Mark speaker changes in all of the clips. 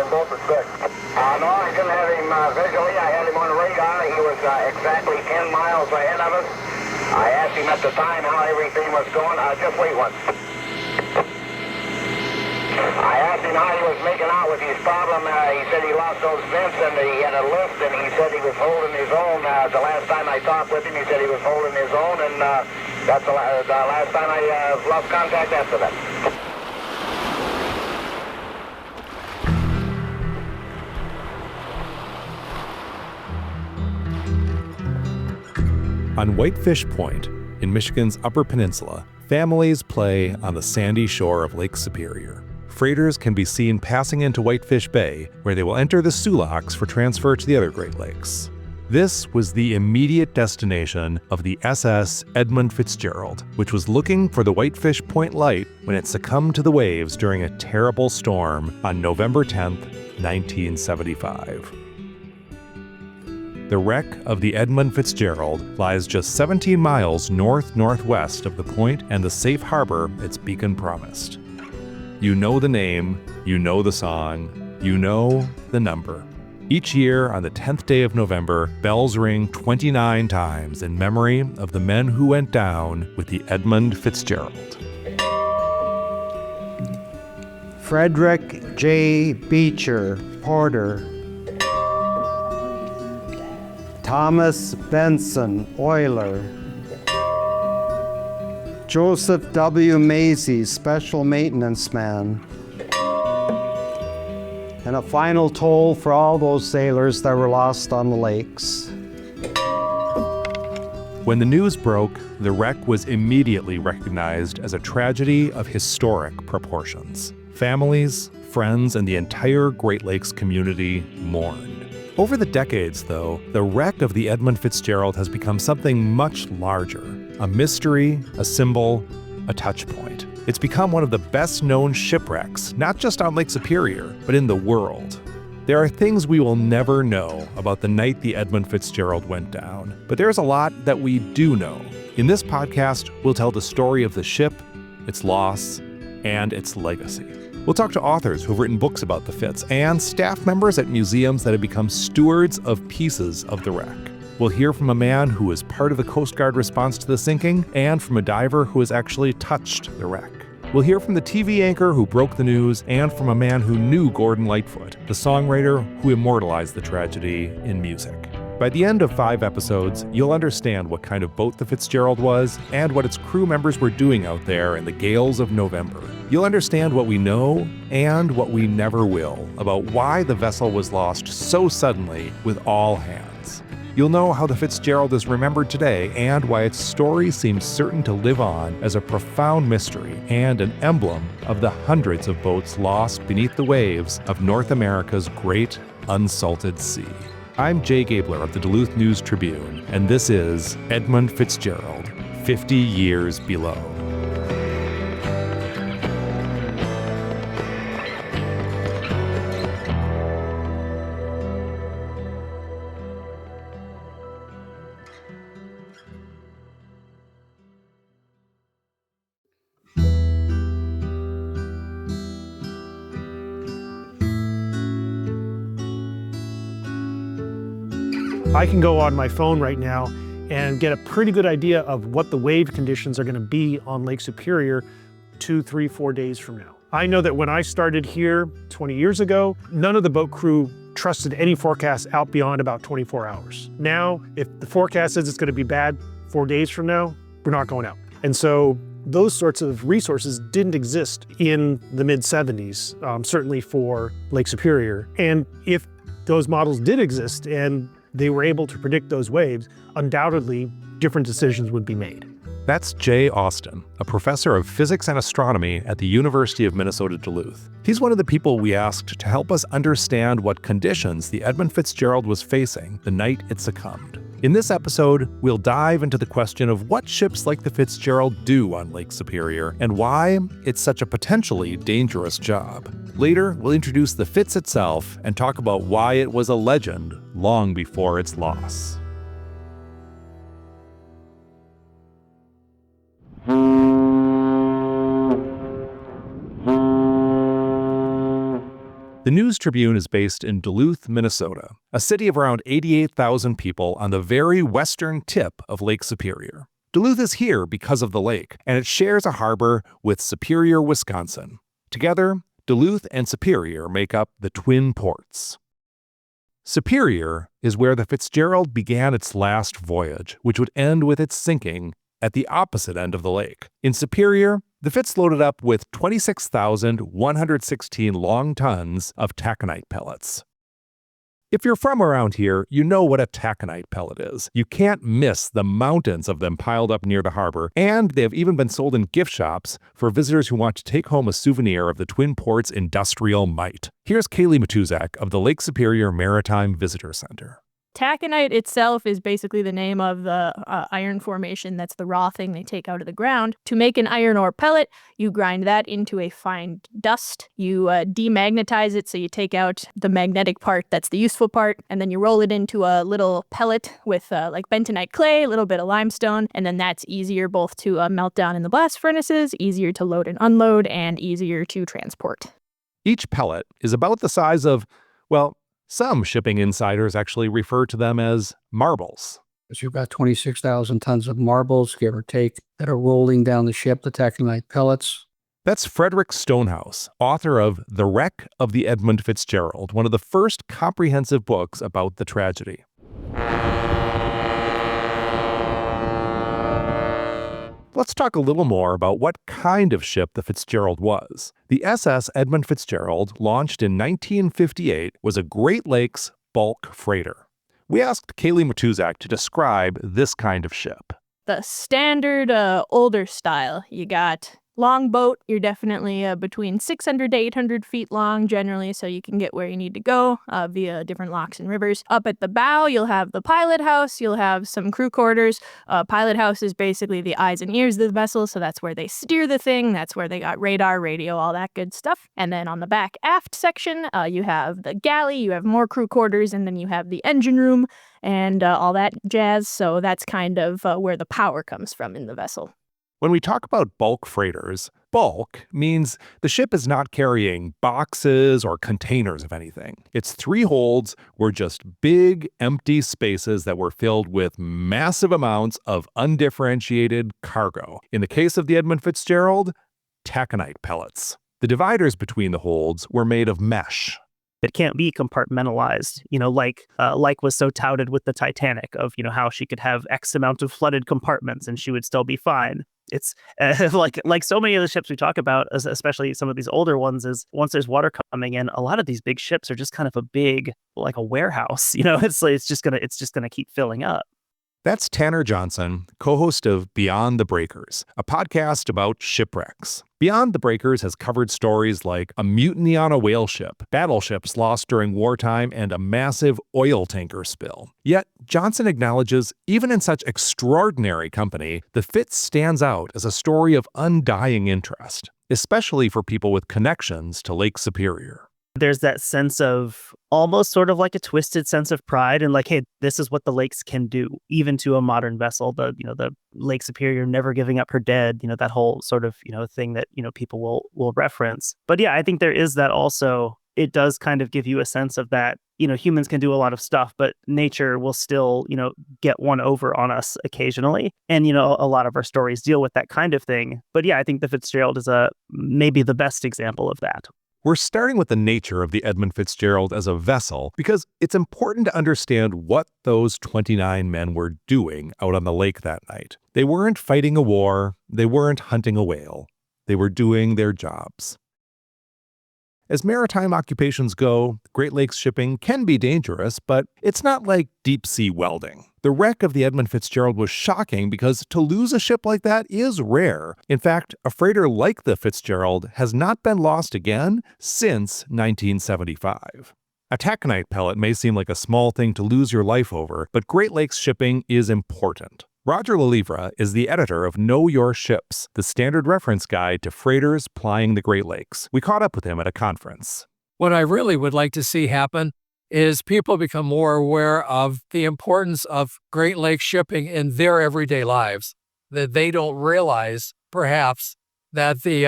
Speaker 1: in both respects?
Speaker 2: No, I didn't have him visually. I had him on radar. He was exactly 10 miles ahead of us. I asked him at the time how everything was going. Just wait one. I asked him how he was making out with his problem. He said he lost those vents and he had a lift, and he said he was holding his own. The last time I talked with him, he said he was holding his own, and that's the last time I lost contact after that.
Speaker 3: On Whitefish Point, in Michigan's Upper Peninsula, families play on the sandy shore of Lake Superior. Freighters can be seen passing into Whitefish Bay, where they will enter the Sulaks for transfer to the other Great Lakes. This was the immediate destination of the SS Edmund Fitzgerald, which was looking for the Whitefish Point light when it succumbed to the waves during a terrible storm on November 10, 1975. The wreck of the Edmund Fitzgerald lies just 17 miles north-northwest of the point and the safe harbor its beacon promised. You know the name, you know the song, you know the number. Each year on the 10th day of November, bells ring 29 times in memory of the men who went down with the Edmund Fitzgerald.
Speaker 4: Frederick J. Beecher, Porter. Thomas Benson, oiler. Joseph W. Mazie, special maintenance man. And a final toll for all those sailors that were lost on the lakes.
Speaker 3: When the news broke, the wreck was immediately recognized as a tragedy of historic proportions. Families, friends, and the entire Great Lakes community mourned. Over the decades, though, the wreck of the Edmund Fitzgerald has become something much larger. A mystery, a symbol, a touch point. It's become one of the best-known shipwrecks, not just on Lake Superior, but in the world. There are things we will never know about the night the Edmund Fitzgerald went down, but there's a lot that we do know. In this podcast, we'll tell the story of the ship, its loss, and its legacy. We'll talk to authors who've written books about the Fitz and staff members at museums that have become stewards of pieces of the wreck. We'll hear from a man who was part of the Coast Guard response to the sinking and from a diver who has actually touched the wreck. We'll hear from the TV anchor who broke the news and from a man who knew Gordon Lightfoot, the songwriter who immortalized the tragedy in music. By the end of 5 episodes, you'll understand what kind of boat the Fitzgerald was and what its crew members were doing out there in the gales of November. You'll understand what we know and what we never will about why the vessel was lost so suddenly with all hands. You'll know how the Fitzgerald is remembered today and why its story seems certain to live on as a profound mystery and an emblem of the hundreds of boats lost beneath the waves of North America's great unsalted sea. I'm Jay Gabler of the Duluth News Tribune, and this is Edmund Fitzgerald, 50 Years Below.
Speaker 5: I can go on my phone right now and get a pretty good idea of what the wave conditions are going to be on Lake Superior 2, 3, 4 days from now. I know that when I started here 20 years ago, none of the boat crew trusted any forecast out beyond about 24 hours. Now, if the forecast says it's going to be bad 4 days from now, we're not going out. And so those sorts of resources didn't exist in the mid-70s, certainly for Lake Superior. And if those models did exist and they were able to predict those waves, undoubtedly different decisions would be made.
Speaker 3: That's Jay Austin, a professor of physics and astronomy at the University of Minnesota Duluth. He's one of the people we asked to help us understand what conditions the Edmund Fitzgerald was facing the night it succumbed. In this episode, we'll dive into the question of what ships like the Fitzgerald do on Lake Superior and why it's such a potentially dangerous job. Later, we'll introduce the Fitz itself and talk about why it was a legend long before its loss. The News-Tribune is based in Duluth, Minnesota, a city of around 88,000 people on the very western tip of Lake Superior. Duluth is here because of the lake, and it shares a harbor with Superior, Wisconsin. Together, Duluth and Superior make up the Twin Ports. Superior is where the Fitzgerald began its last voyage, which would end with its sinking at the opposite end of the lake. In Superior, the Fitz loaded up with 26,116 long tons of taconite pellets. If you're from around here, you know what a taconite pellet is. You can't miss the mountains of them piled up near the harbor, and they have even been sold in gift shops for visitors who want to take home a souvenir of the Twin Ports' industrial might. Here's Kaylee Matuszak of the Lake Superior Maritime Visitor Center.
Speaker 6: Taconite itself is basically the name of the iron formation. That's the raw thing they take out of the ground. To make an iron ore pellet, you grind that into a fine dust. You demagnetize it, so you take out the magnetic part, that's the useful part, and then you roll it into a little pellet with like bentonite clay, a little bit of limestone, and then that's easier both to melt down in the blast furnaces, easier to load and unload, and easier to transport.
Speaker 3: Each pellet is about the size of, well, some shipping insiders actually refer to them as marbles.
Speaker 7: So you've got 26,000 tons of marbles, give or take, that are rolling down the ship, the taconite pellets.
Speaker 3: That's Frederick Stonehouse, author of The Wreck of the Edmund Fitzgerald, one of the first comprehensive books about the tragedy. Let's talk a little more about what kind of ship the Fitzgerald was. The SS Edmund Fitzgerald, launched in 1958, was a Great Lakes bulk freighter. We asked Kaylee Matuszak to describe this kind of ship.
Speaker 6: The standard older style, you got long boat. You're definitely between 600 to 800 feet long generally, so you can get where you need to go via different locks and rivers. Up at the bow, you'll have the pilot house. You'll have some crew quarters. Pilot house is basically the eyes and ears of the vessel, so that's where they steer the thing. That's where they got radar, radio, all that good stuff. And then on the back aft section, you have the galley. You have more crew quarters, and then you have the engine room and all that jazz. So that's kind of where the power comes from in the vessel.
Speaker 3: When we talk about bulk freighters, bulk means the ship is not carrying boxes or containers of anything. Its three holds were just big, empty spaces that were filled with massive amounts of undifferentiated cargo. In the case of the Edmund Fitzgerald, taconite pellets. The dividers between the holds were made of mesh.
Speaker 8: It can't be compartmentalized, like was so touted with the Titanic of, how she could have X amount of flooded compartments and she would still be fine. It's like so many of the ships we talk about, especially some of these older ones, is once there's water coming in, a lot of these big ships are just kind of a big, like a warehouse. It's just gonna keep filling up.
Speaker 3: That's Tanner Johnson, co-host of Beyond the Breakers, a podcast about shipwrecks. Beyond the Breakers has covered stories like a mutiny on a whale ship, battleships lost during wartime, and a massive oil tanker spill. Yet, Johnson acknowledges, even in such extraordinary company, the Fitz stands out as a story of undying interest, especially for people with connections to Lake Superior.
Speaker 8: There's that sense of almost sort of like a twisted sense of pride and like, hey, this is what the lakes can do, even to a modern vessel. The Lake Superior never giving up her dead, that whole sort of, thing that, people will reference. But yeah, I think there is that also. It does kind of give you a sense of that, humans can do a lot of stuff, but nature will still, get one over on us occasionally. And, a lot of our stories deal with that kind of thing. But yeah, I think the Fitzgerald is maybe the best example of that.
Speaker 3: We're starting with the nature of the Edmund Fitzgerald as a vessel because it's important to understand what those 29 men were doing out on the lake that night. They weren't fighting a war. They weren't hunting a whale. They were doing their jobs. As maritime occupations go, Great Lakes shipping can be dangerous, but it's not like deep-sea welding. The wreck of the Edmund Fitzgerald was shocking because to lose a ship like that is rare. In fact, a freighter like the Fitzgerald has not been lost again since 1975. A taconite pellet may seem like a small thing to lose your life over, but Great Lakes shipping is important. Roger LeLievre is the editor of Know Your Ships, the standard reference guide to freighters plying the Great Lakes. We caught up with him at a conference.
Speaker 9: What I really would like to see happen is people become more aware of the importance of Great Lakes shipping in their everyday lives, that they don't realize, perhaps, that the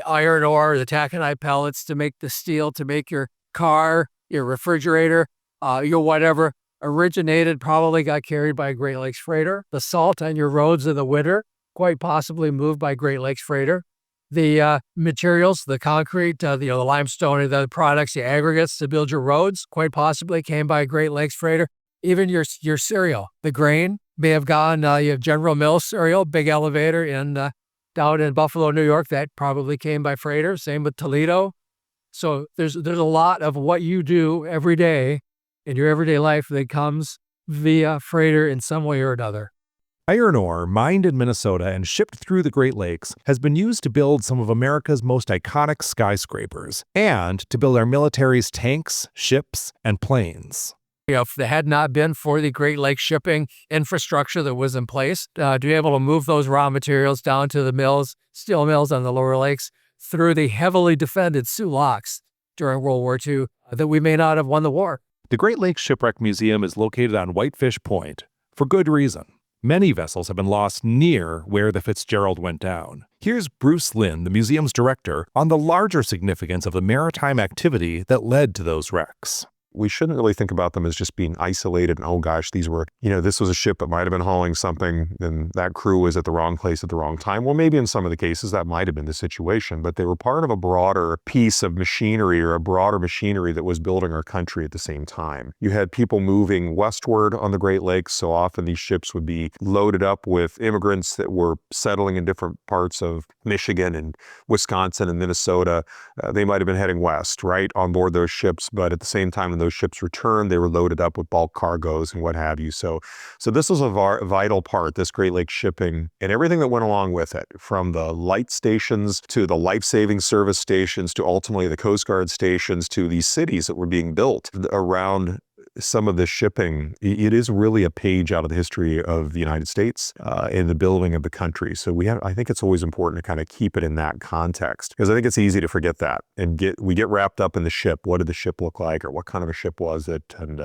Speaker 9: iron ore, the taconite pellets to make the steel, to make your car, your refrigerator, your whatever probably got carried by a Great Lakes freighter. The salt on your roads in the winter, quite possibly moved by Great Lakes freighter. The materials, the concrete, the limestone, the products, the aggregates to build your roads, quite possibly came by a Great Lakes freighter. Even your cereal, the grain may have gone. You have General Mills cereal, big elevator down in Buffalo, New York. That probably came by freighter. Same with Toledo. So there's a lot of what you do every day in your everyday life that comes via freighter in some way or another.
Speaker 3: Iron ore, mined in Minnesota and shipped through the Great Lakes, has been used to build some of America's most iconic skyscrapers and to build our military's tanks, ships, and planes.
Speaker 9: If it had not been for the Great Lakes shipping infrastructure that was in place, to be able to move those raw materials down to the mills, steel mills on the lower lakes, through the heavily defended Sioux locks during World War II, that we may not have won the war.
Speaker 3: The Great Lakes Shipwreck Museum is located on Whitefish Point, for good reason. Many vessels have been lost near where the Fitzgerald went down. Here's Bruce Lynn, the museum's director, on the larger significance of the maritime activity that led to those wrecks.
Speaker 10: We shouldn't really think about them as just being isolated and, oh gosh, these were, this was a ship that might have been hauling something and that crew was at the wrong place at the wrong time. Well, maybe in some of the cases that might have been the situation, but they were part of a broader piece of machinery or a broader machinery that was building our country at the same time. You had people moving westward on the Great Lakes, so often these ships would be loaded up with immigrants that were settling in different parts of Michigan and Wisconsin and Minnesota. They might have been heading west, right, on board those ships, but at the same time, those ships returned, they were loaded up with bulk cargoes and what have you. So this was a vital part, this Great Lakes shipping and everything that went along with it, from the light stations to the life-saving service stations to ultimately the Coast Guard stations to these cities that were being built around some of the shipping. It is really a page out of the history of the United States in the building of the country. So I think it's always important to kind of keep it in that context, because I think it's easy to forget that and we get wrapped up in the ship. What did the ship look like, or what kind of a ship was it? And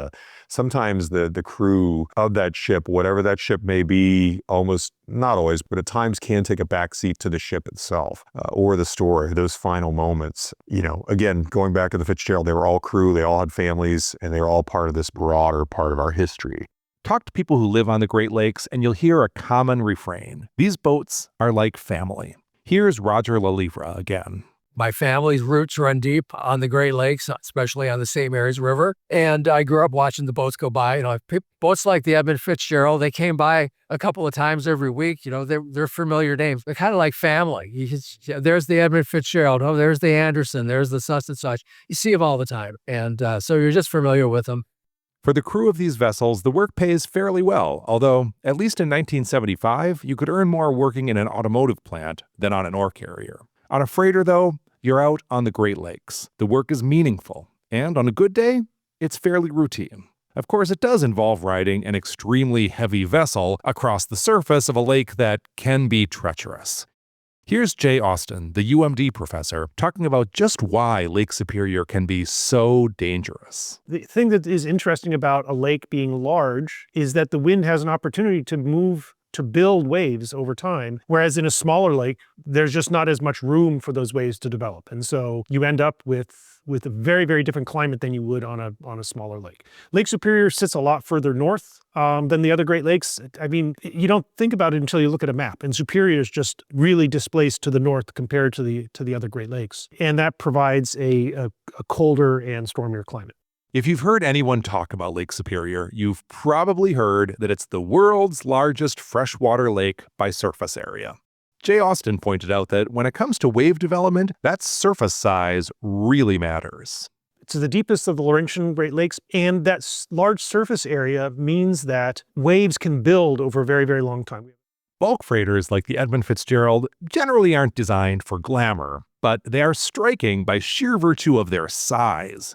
Speaker 10: sometimes the crew of that ship, whatever that ship may be, almost not always, but at times can take a backseat to the ship itself or the story, those final moments. Again, going back to the Fitzgerald, they were all crew, they all had families, and they were all part of this broader part of our history.
Speaker 3: Talk to people who live on the Great Lakes and you'll hear a common refrain. These boats are like family. Here's Roger LeLievre again.
Speaker 9: My family's roots run deep on the Great Lakes, especially on the St. Mary's River. And I grew up watching the boats go by. Boats like the Edmund Fitzgerald, they came by a couple of times every week. They're familiar names. They're kind of like family. There's the Edmund Fitzgerald. Oh, there's the Anderson. There's the such and such. You see them all the time. And so you're just familiar with them.
Speaker 3: For the crew of these vessels, the work pays fairly well, although, at least in 1975, you could earn more working in an automotive plant than on an ore carrier. On a freighter, though, you're out on the Great Lakes. The work is meaningful, and on a good day, it's fairly routine. Of course, it does involve riding an extremely heavy vessel across the surface of a lake that can be treacherous. Here's Jay Austin, the UMD professor, talking about just why Lake Superior can be so dangerous.
Speaker 5: The thing that is interesting about a lake being large is that the wind has an opportunity to build waves over time, whereas in a smaller lake, there's just not as much room for those waves to develop. And so you end up with a very, very different climate than you would on a smaller lake. Lake Superior sits a lot further north than the other Great Lakes. I mean, you don't think about it until you look at a map, and Superior is just really displaced to the north compared to the other Great Lakes. And that provides a colder and stormier climate.
Speaker 3: If you've heard anyone talk about Lake Superior, you've probably heard that it's the world's largest freshwater lake by surface area. Jay Austin pointed out that when it comes to wave development, that surface size really matters.
Speaker 5: It's the deepest of the Laurentian Great Lakes, and that large surface area means that waves can build over a very, very long time.
Speaker 3: Bulk freighters like the Edmund Fitzgerald generally aren't designed for glamour, but they are striking by sheer virtue of their size.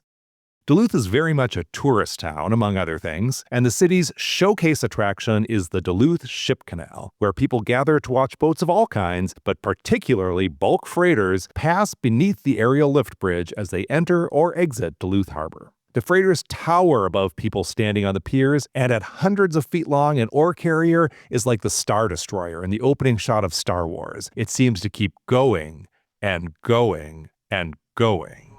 Speaker 3: Duluth is very much a tourist town, among other things, and the city's showcase attraction is the Duluth Ship Canal, where people gather to watch boats of all kinds, but particularly bulk freighters, pass beneath the aerial lift bridge as they enter or exit Duluth Harbor. The freighters tower above people standing on the piers, and at hundreds of feet long, an ore carrier is like the Star Destroyer in the opening shot of Star Wars. It seems to keep going and going and going.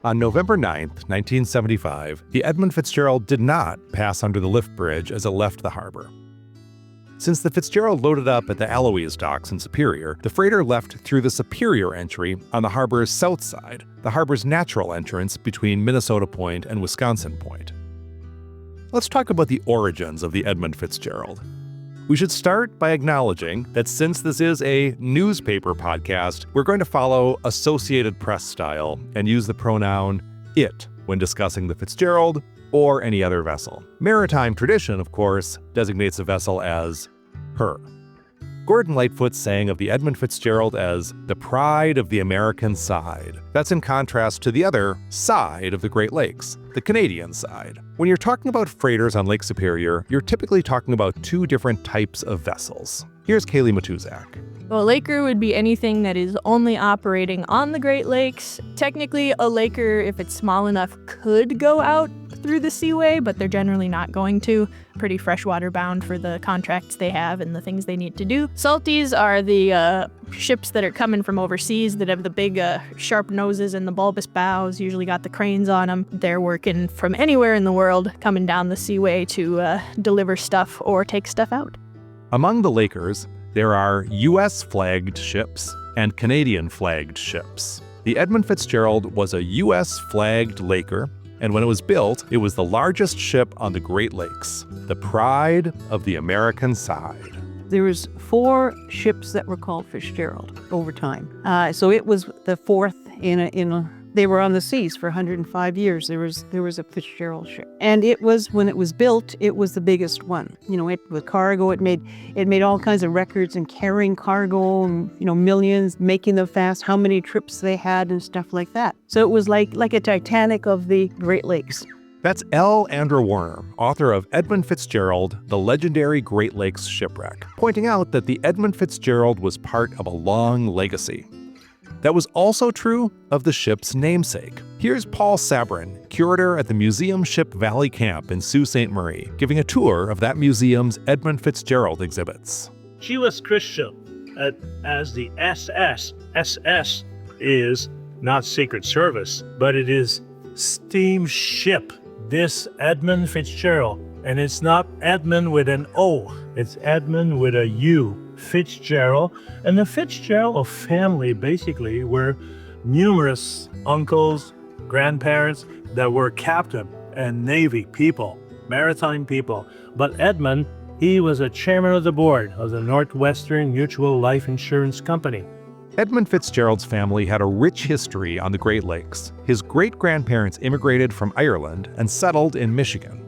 Speaker 3: On November 9, 1975, the Edmund Fitzgerald did not pass under the lift bridge as it left the harbor. Since the Fitzgerald loaded up at the Eloise docks in Superior, the freighter left through the Superior entry on the harbor's south side, the harbor's natural entrance between Minnesota Point and Wisconsin Point. Let's talk about the origins of the Edmund Fitzgerald. We should start by acknowledging that since this is a newspaper podcast, we're going to follow Associated Press style and use the pronoun it when discussing the Fitzgerald or any other vessel. Maritime tradition, of course, designates a vessel as her. Gordon Lightfoot sang of the Edmund Fitzgerald as the pride of the American side. That's in contrast to the other side of the Great Lakes, the Canadian side. When you're talking about freighters on Lake Superior, you're typically talking about two different types of vessels. Here's Kaylee Matuszak.
Speaker 6: Well, a laker would be anything that is only operating on the Great Lakes. Technically, a laker, if it's small enough, could go out through the seaway, but they're generally not going to. Pretty freshwater bound for the contracts they have and the things they need to do. Salties are the ships that are coming from overseas that have the big sharp noses and the bulbous bows, usually got the cranes on them. They're working from anywhere in the world, coming down the seaway to deliver stuff or take stuff out.
Speaker 3: Among the lakers, there are U.S.-flagged ships and Canadian-flagged ships. The Edmund Fitzgerald was a U.S.-flagged laker, and when it was built, it was the largest ship on the Great Lakes, the pride of the American side.
Speaker 11: There was 4 ships that were called Fitzgerald over time. So it was the 4th they were on the seas for 105 years. There was a Fitzgerald ship. And it was, when it was built, it was the biggest one. It with cargo, it made all kinds of records and carrying cargo and, millions, making them fast, how many trips they had and stuff like that. So it was like a Titanic of the Great Lakes.
Speaker 3: That's Elle Andra-Warner, author of Edmund Fitzgerald, The Legendary Great Lakes Shipwreck, pointing out that the Edmund Fitzgerald was part of a long legacy. That was also true of the ship's namesake. Here's Paul Sabourin, curator at the Museum Ship Valley Camp in Sault Ste. Marie, giving a tour of that museum's Edmund Fitzgerald exhibits.
Speaker 12: She was christened as the SS. SS is not Secret Service, but it is steamship. This Edmund Fitzgerald, and it's not Edmund with an O, it's Edmund with a U. Fitzgerald, and the Fitzgerald family basically were numerous uncles, grandparents that were captain and Navy people, maritime people. But Edmund, he was a chairman of the board of the Northwestern Mutual Life Insurance Company.
Speaker 3: Edmund Fitzgerald's family had a rich history on the Great Lakes. His great-grandparents immigrated from Ireland and settled in Michigan.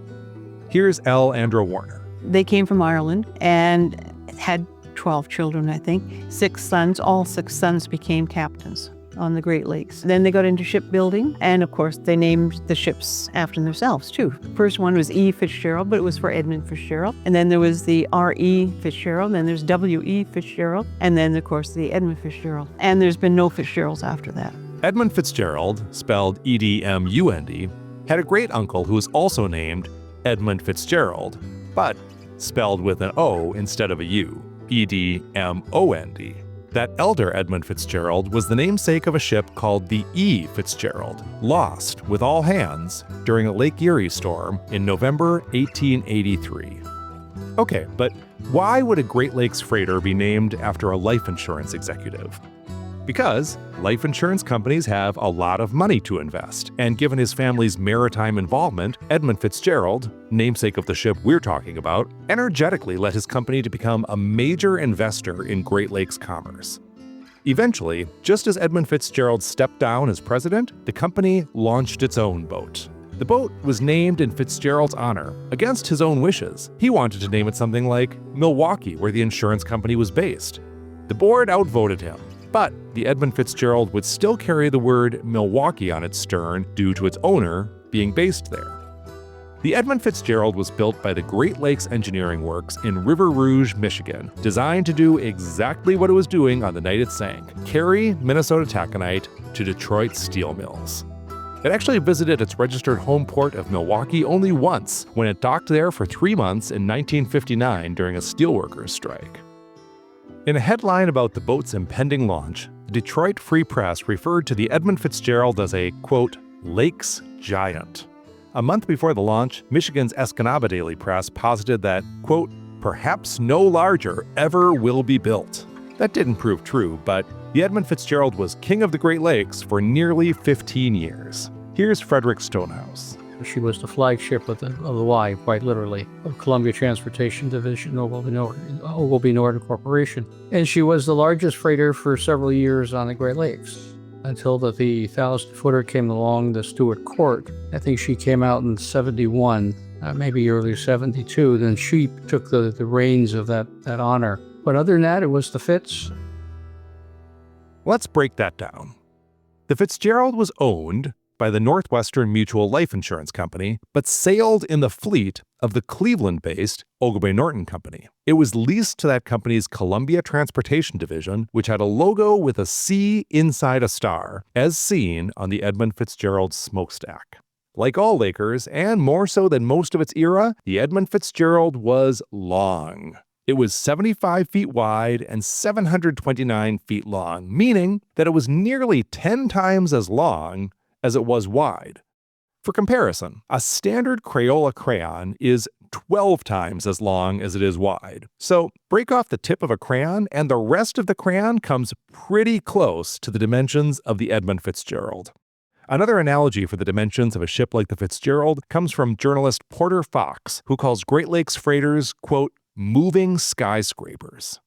Speaker 3: Here's Elle Andra-Warner.
Speaker 11: They came from Ireland and had 12 children, I think. 6 sons. All 6 sons became captains on the Great Lakes. Then they got into shipbuilding, and of course they named the ships after themselves too. First one was E. Fitzgerald, but it was for Edmund Fitzgerald. And then there was the R.E. Fitzgerald, then there's W.E. Fitzgerald, and then of course the Edmund Fitzgerald. And there's been no Fitzgeralds after that.
Speaker 3: Edmund Fitzgerald, spelled E-D-M-U-N-D, had a great uncle who was also named Edmund Fitzgerald, but spelled with an O instead of a U. E-D-M-O-N-D. That elder Edmund Fitzgerald was the namesake of a ship called the E. Fitzgerald, lost with all hands during a Lake Erie storm in November 1883. Okay, but why would a Great Lakes freighter be named after a life insurance executive? Because life insurance companies have a lot of money to invest, and given his family's maritime involvement, Edmund Fitzgerald, namesake of the ship we're talking about, energetically led his company to become a major investor in Great Lakes commerce. Eventually, just as Edmund Fitzgerald stepped down as president, the company launched its own boat. The boat was named in Fitzgerald's honor, against his own wishes. He wanted to name it something like Milwaukee, where the insurance company was based. The board outvoted him, but the Edmund Fitzgerald would still carry the word Milwaukee on its stern due to its owner being based there. The Edmund Fitzgerald was built by the Great Lakes Engineering Works in River Rouge, Michigan, designed to do exactly what it was doing on the night it sank: carry Minnesota taconite to Detroit steel mills. It actually visited its registered home port of Milwaukee only once, when it docked there for 3 months in 1959 during a steelworkers' strike. In a headline about the boat's impending launch, the Detroit Free Press referred to the Edmund Fitzgerald as a, quote, Lakes Giant. A month before the launch, Michigan's Escanaba Daily Press posited that, quote, perhaps no larger ever will be built. That didn't prove true, but the Edmund Fitzgerald was king of the Great Lakes for nearly 15 years. Here's Frederick Stonehouse.
Speaker 7: She was the flagship of the Y, quite literally, of Columbia Transportation Division, Ogilvy Norton Corporation. And she was the largest freighter for several years on the Great Lakes until the 1,000-footer came along, the Stewart Court. I think she came out in 71, maybe early 72. Then she took the reins of that honor. But other than that, it was the Fitz.
Speaker 3: Let's break that down. The Fitzgerald was owned by the Northwestern Mutual Life Insurance Company, but sailed in the fleet of the Cleveland-based Ogilvy Norton Company. It was leased to that company's Columbia Transportation Division, which had a logo with a C inside a star, as seen on the Edmund Fitzgerald smokestack. Like all Lakers, and more so than most of its era, the Edmund Fitzgerald was long. It was 75 feet wide and 729 feet long, meaning that it was nearly 10 times as long as it was wide. For comparison, a standard Crayola crayon is 12 times as long as it is wide. So break off the tip of a crayon and the rest of the crayon comes pretty close to the dimensions of the Edmund Fitzgerald. Another analogy for the dimensions of a ship like the Fitzgerald comes from journalist Porter Fox, who calls Great Lakes freighters, quote, moving skyscrapers.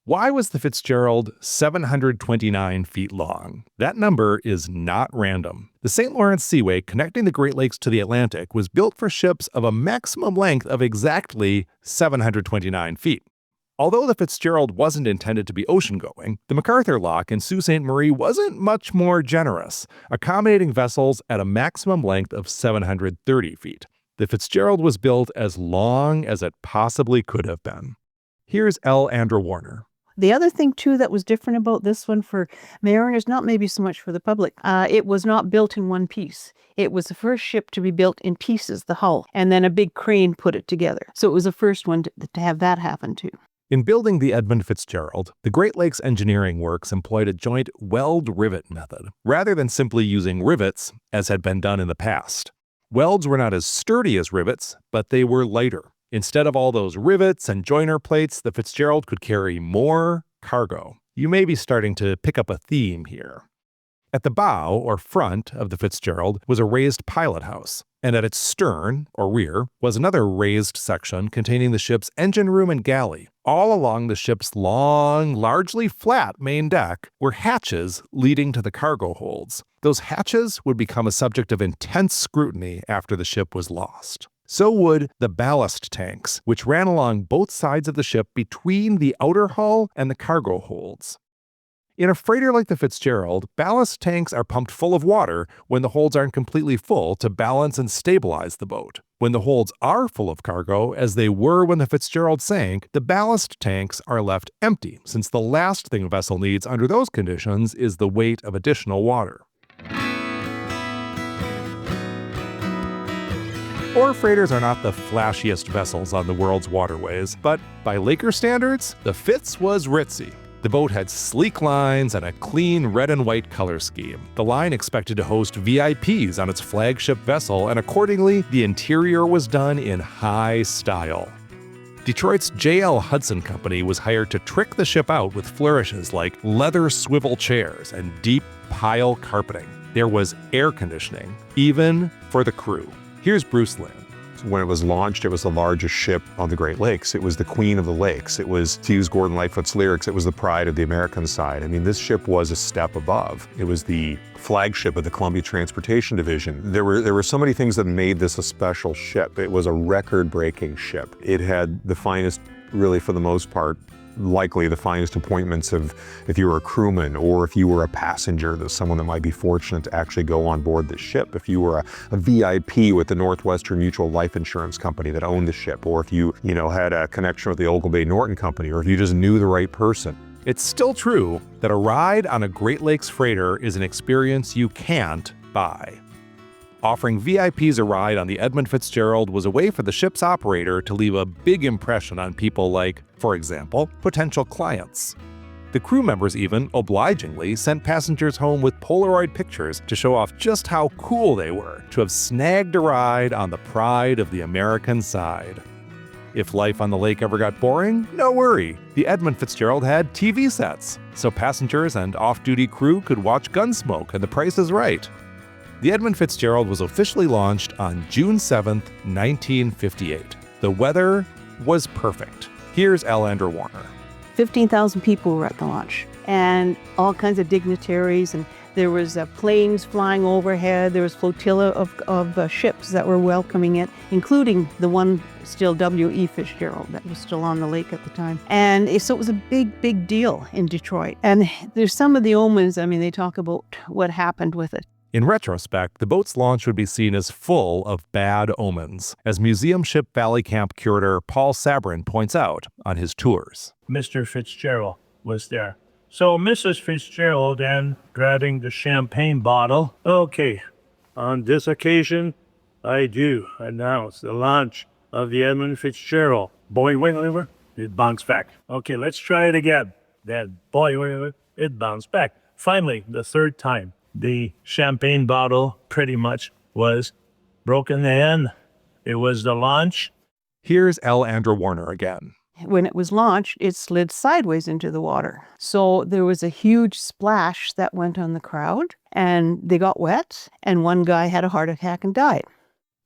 Speaker 3: Why was the Fitzgerald 729 feet long? That number is not random. The St. Lawrence Seaway connecting the Great Lakes to the Atlantic was built for ships of a maximum length of exactly 729 feet. Although the Fitzgerald wasn't intended to be ocean-going, the MacArthur Lock in Sault Ste. Marie wasn't much more generous, accommodating vessels at a maximum length of 730 feet. The Fitzgerald was built as long as it possibly could have been. Here's Elle Andra-Warner.
Speaker 11: The other thing, too, that was different about this one for mariners, not maybe so much for the public, it was not built in one piece. It was the first ship to be built in pieces, the hull, and then a big crane put it together. So it was the first one to have that happen, too.
Speaker 3: In building the Edmund Fitzgerald, the Great Lakes Engineering Works employed a joint weld-rivet method, rather than simply using rivets, as had been done in the past. Welds were not as sturdy as rivets, but they were lighter. Instead of all those rivets and joiner plates, the Fitzgerald could carry more cargo. You may be starting to pick up a theme here. At the bow, or front, of the Fitzgerald was a raised pilot house, and at its stern, or rear, was another raised section containing the ship's engine room and galley. All along the ship's long, largely flat main deck were hatches leading to the cargo holds. Those hatches would become a subject of intense scrutiny after the ship was lost. So would the ballast tanks, which ran along both sides of the ship between the outer hull and the cargo holds. In a freighter like the Fitzgerald, ballast tanks are pumped full of water when the holds aren't completely full to balance and stabilize the boat. When the holds are full of cargo, as they were when the Fitzgerald sank, the ballast tanks are left empty, since the last thing a vessel needs under those conditions is the weight of additional water. Ore freighters are not the flashiest vessels on the world's waterways, but by Laker standards, the Fitz was ritzy. The boat had sleek lines and a clean red and white color scheme. The line expected to host VIPs on its flagship vessel, and accordingly, the interior was done in high style. Detroit's J.L. Hudson Company was hired to trick the ship out with flourishes like leather swivel chairs and deep pile carpeting. There was air conditioning, even for the crew. Here's Bruce Lynn.
Speaker 10: When it was launched, it was the largest ship on the Great Lakes. It was the queen of the lakes. It was, to use Gordon Lightfoot's lyrics, it was the pride of the American side. I mean, this ship was a step above. It was the flagship of the Columbia Transportation Division. There were so many things that made this a special ship. It was a record-breaking ship. It had the finest, really for the most part, likely the finest appointments of if you were a crewman or if you were a passenger, there's someone that might be fortunate to actually go on board the ship. If you were a VIP with the Northwestern Mutual Life Insurance Company that owned the ship, or if you had a connection with the Ogilvy Norton Company, or if you just knew the right person.
Speaker 3: It's still true that a ride on a Great Lakes freighter is an experience you can't buy. Offering VIPs a ride on the Edmund Fitzgerald was a way for the ship's operator to leave a big impression on people like, for example, potential clients. The crew members even, obligingly, sent passengers home with Polaroid pictures to show off just how cool they were to have snagged a ride on the pride of the American side. If life on the lake ever got boring, no worry. The Edmund Fitzgerald had TV sets, so passengers and off-duty crew could watch Gunsmoke and The Price is Right. The Edmund Fitzgerald was officially launched on June 7, 1958. The weather was perfect. Here's Elle Andra-Warner.
Speaker 11: 15,000 people were at the launch, and all kinds of dignitaries, and there was planes flying overhead. There was flotilla of ships that were welcoming it, including the one still W.E. Fitzgerald that was still on the lake at the time. And so it was a big deal in Detroit. And there's some of the omens, they talk about what happened with it.
Speaker 3: In retrospect, the boat's launch would be seen as full of bad omens, as Museum Ship Valley Camp curator Paul Sabourin points out on his tours.
Speaker 12: Mr. Fitzgerald was there. So Mrs. Fitzgerald and grabbing the champagne bottle. Okay, on this occasion, I do announce the launch of the Edmund Fitzgerald. Boy, wait, it bounced back. Okay, let's try it again. Then, boy, wait, it bounced back. Finally, the third time, the champagne bottle pretty much was broken in. It was the launch.
Speaker 3: Here's Elle Andra-Warner again.
Speaker 11: When it was launched, it slid sideways into the water. So there was a huge splash that went on the crowd, and they got wet, and one guy had a heart attack and died.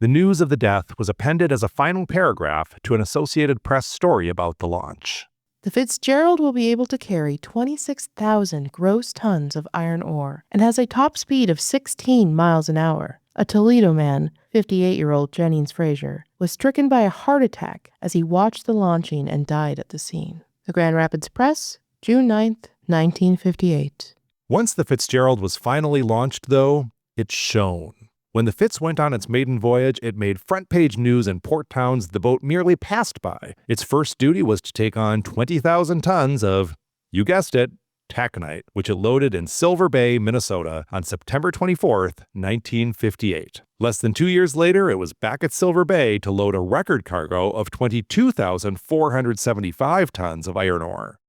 Speaker 3: The news of the death was appended as a final paragraph to an Associated Press story about the launch.
Speaker 13: The Fitzgerald will be able to carry 26,000 gross tons of iron ore and has a top speed of 16 miles an hour. A Toledo man, 58-year-old Jennings Frazier, was stricken by a heart attack as he watched the launching and died at the scene. The Grand Rapids Press, June 9th, 1958.
Speaker 3: Once the Fitzgerald was finally launched, though, it shone. When the Fitz went on its maiden voyage, it made front-page news in port towns the boat merely passed by. Its first duty was to take on 20,000 tons of, you guessed it, taconite, which it loaded in Silver Bay, Minnesota on September 24th, 1958. Less than 2 years later, it was back at Silver Bay to load a record cargo of 22,475 tons of iron ore.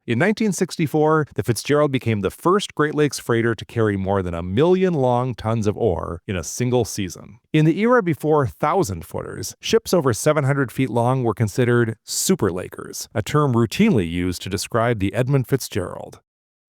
Speaker 3: In 1964, the Fitzgerald became the first Great Lakes freighter to carry more than 1 million long tons of ore in a single season. In the era before 1,000-footers, ships over 700 feet long were considered super lakers, a term routinely used to describe the Edmund Fitzgerald.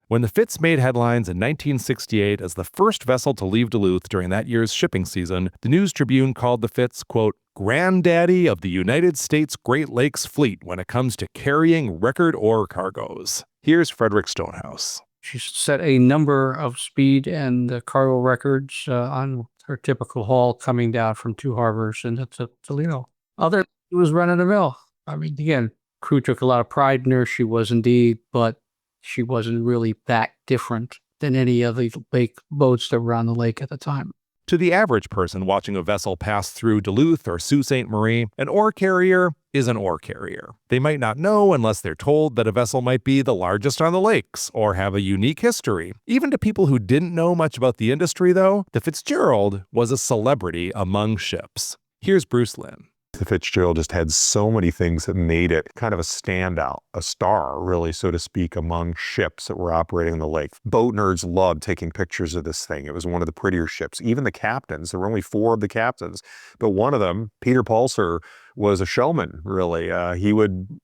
Speaker 3: When the Fitz made headlines in 1968 as the first vessel to leave Duluth during that year's shipping season, the News Tribune called the Fitz, quote, "Granddaddy of the United States Great Lakes Fleet when it comes to carrying record ore cargoes." Here's Frederick Stonehouse.
Speaker 7: She set a number of speed and cargo records on her typical haul coming down from two harbors into Toledo. Other was running the mill. Again, crew took a lot of pride in her. She was indeed, but she wasn't really that different than any of the lake boats that were on the lake at the time.
Speaker 3: To the average person watching a vessel pass through Duluth or Sault Ste. Marie, an ore carrier is an ore carrier. They might not know unless they're told that a vessel might be the largest on the lakes or have a unique history. Even to people who didn't know much about the industry, though, the Fitzgerald was a celebrity among ships. Here's Bruce Lynn.
Speaker 10: The Fitzgerald just had so many things that made it kind of a standout, a star, really, so to speak, among ships that were operating on the lake. Boat nerds loved taking pictures of this thing. It was one of the prettier ships. Even the captains, there were only 4 of the captains, but one of them, Peter Pulser, was a showman, really.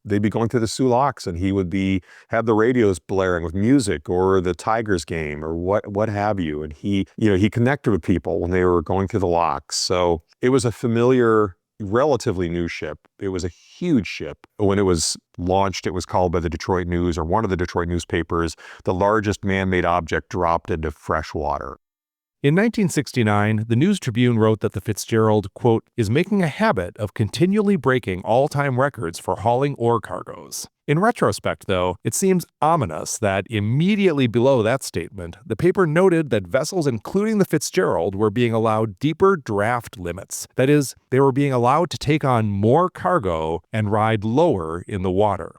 Speaker 10: They'd be going through the Soo Locks, and he would have the radios blaring with music or the Tigers game or what have you. And he connected with people when they were going through the locks. So it was a familiar, relatively new ship. It was a huge ship. When it was launched, it was called by the Detroit News, or one of the Detroit newspapers, the largest man-made object dropped into fresh water.
Speaker 3: In 1969, the News Tribune wrote that the Fitzgerald, quote, "is making a habit of continually breaking all-time records for hauling ore cargoes." In retrospect, though, it seems ominous that immediately below that statement, the paper noted that vessels including the Fitzgerald were being allowed deeper draft limits. That is, they were being allowed to take on more cargo and ride lower in the water.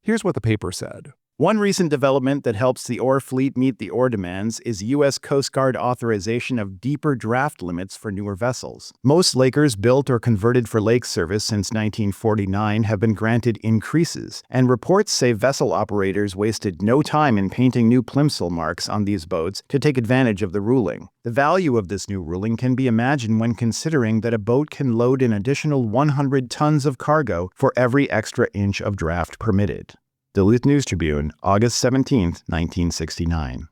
Speaker 3: Here's what the paper said.
Speaker 14: One recent development that helps the ore fleet meet the ore demands is U.S. Coast Guard authorization of deeper draft limits for newer vessels. Most Lakers built or converted for lake service since 1949 have been granted increases, and reports say vessel operators wasted no time in painting new plimsoll marks on these boats to take advantage of the ruling. The value of this new ruling can be imagined when considering that a boat can load an additional 100 tons of cargo for every extra inch of draft permitted. Duluth News-Tribune, August 17, 1969.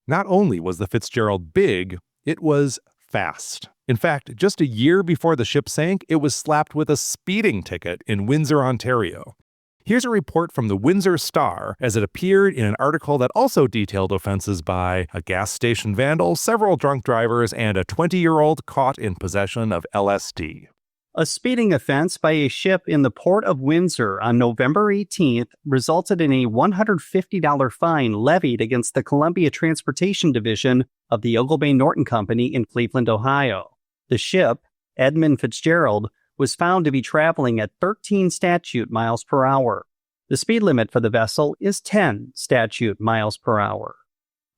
Speaker 3: Not only was the Fitzgerald big, it was fast. In fact, just a year before the ship sank, it was slapped with a speeding ticket in Windsor, Ontario. Here's a report from the Windsor Star as it appeared in an article that also detailed offenses by a gas station vandal, several drunk drivers, and a 20-year-old caught in possession of LSD.
Speaker 15: A speeding offense by a ship in the port of Windsor on November 18th resulted in a $150 fine levied against the Columbia Transportation Division of the Ogilvy Norton Company in Cleveland, Ohio. The ship, Edmund Fitzgerald, was found to be traveling at 13 statute miles per hour. The speed limit for the vessel is 10 statute miles per hour.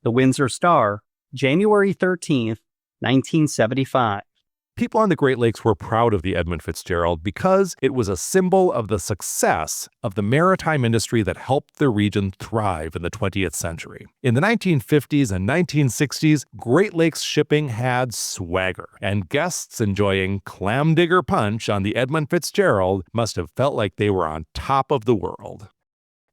Speaker 15: The Windsor Star, January 13th, 1975.
Speaker 3: People on the Great Lakes were proud of the Edmund Fitzgerald because it was a symbol of the success of the maritime industry that helped the region thrive in the 20th century. In the 1950s and 1960s, Great Lakes shipping had swagger, and guests enjoying clam digger punch on the Edmund Fitzgerald must have felt like they were on top of the world.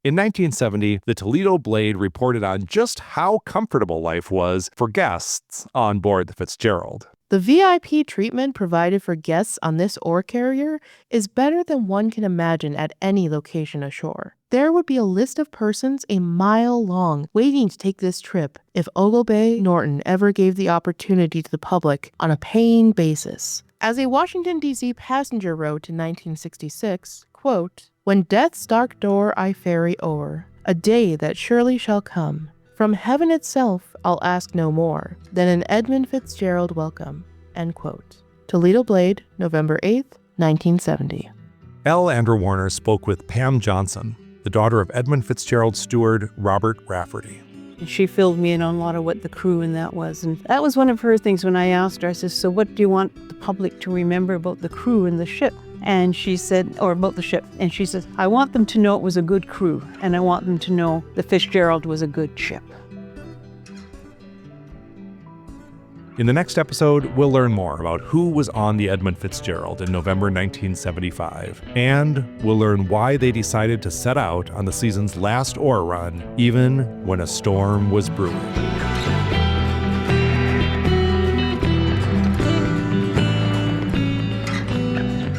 Speaker 3: In 1970, the Toledo Blade reported on just how comfortable life was for guests on board the Fitzgerald.
Speaker 13: The VIP treatment provided for guests on this ore carrier is better than one can imagine at any location ashore. There would be a list of persons a mile long waiting to take this trip if Ogilvy Norton ever gave the opportunity to the public on a paying basis. As a Washington, D.C. passenger wrote in 1966, quote, "When death's dark door I ferry o'er, a day that surely shall come. From heaven itself I'll ask no more than an Edmund Fitzgerald welcome." End quote. Toledo Blade, November 8th, 1970.
Speaker 3: Elle Andra-Warner spoke with Pam Johnson, the daughter of Edmund Fitzgerald's steward, Robert Rafferty.
Speaker 11: She filled me in on a lot of what the crew and that was. And that was one of her things when I asked her. I said, "So what do you want the public to remember about the crew and the ship?" And she said, or about the ship. And she said, "I want them to know it was a good crew. And I want them to know the Fitzgerald was a good ship."
Speaker 3: In the next episode, we'll learn more about who was on the Edmund Fitzgerald in November 1975, and we'll learn why they decided to set out on the season's last ore run, even when a storm was brewing.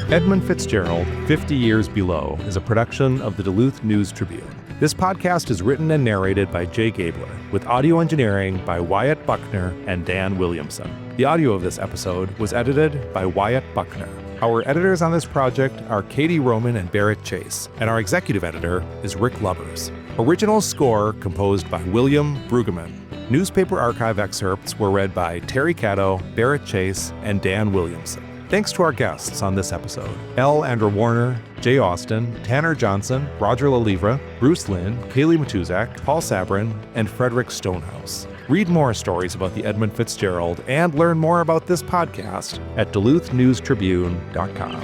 Speaker 3: Edmund Fitzgerald, 50 Years Below, is a production of the Duluth News-Tribune. This podcast is written and narrated by Jay Gabler, with audio engineering by Wyatt Buckner and Dan Williamson. The audio of this episode was edited by Wyatt Buckner. Our editors on this project are Katie Rohman and Barrett Chase, and our executive editor is Rick Lubbers. Original score composed by William Bruegemann. Newspaper archive excerpts were read by Teri Cadeau, Barrett Chase, and Dan Williamson. Thanks to our guests on this episode: Elle Andra-Warner, Jay Austin, Tanner Johnson, Roger LeLievre, Bruce Lynn, Kaylee Matuszak, Paul Sabourin, and Frederick Stonehouse. Read more stories about the Edmund Fitzgerald and learn more about this podcast at DuluthNewsTribune.com.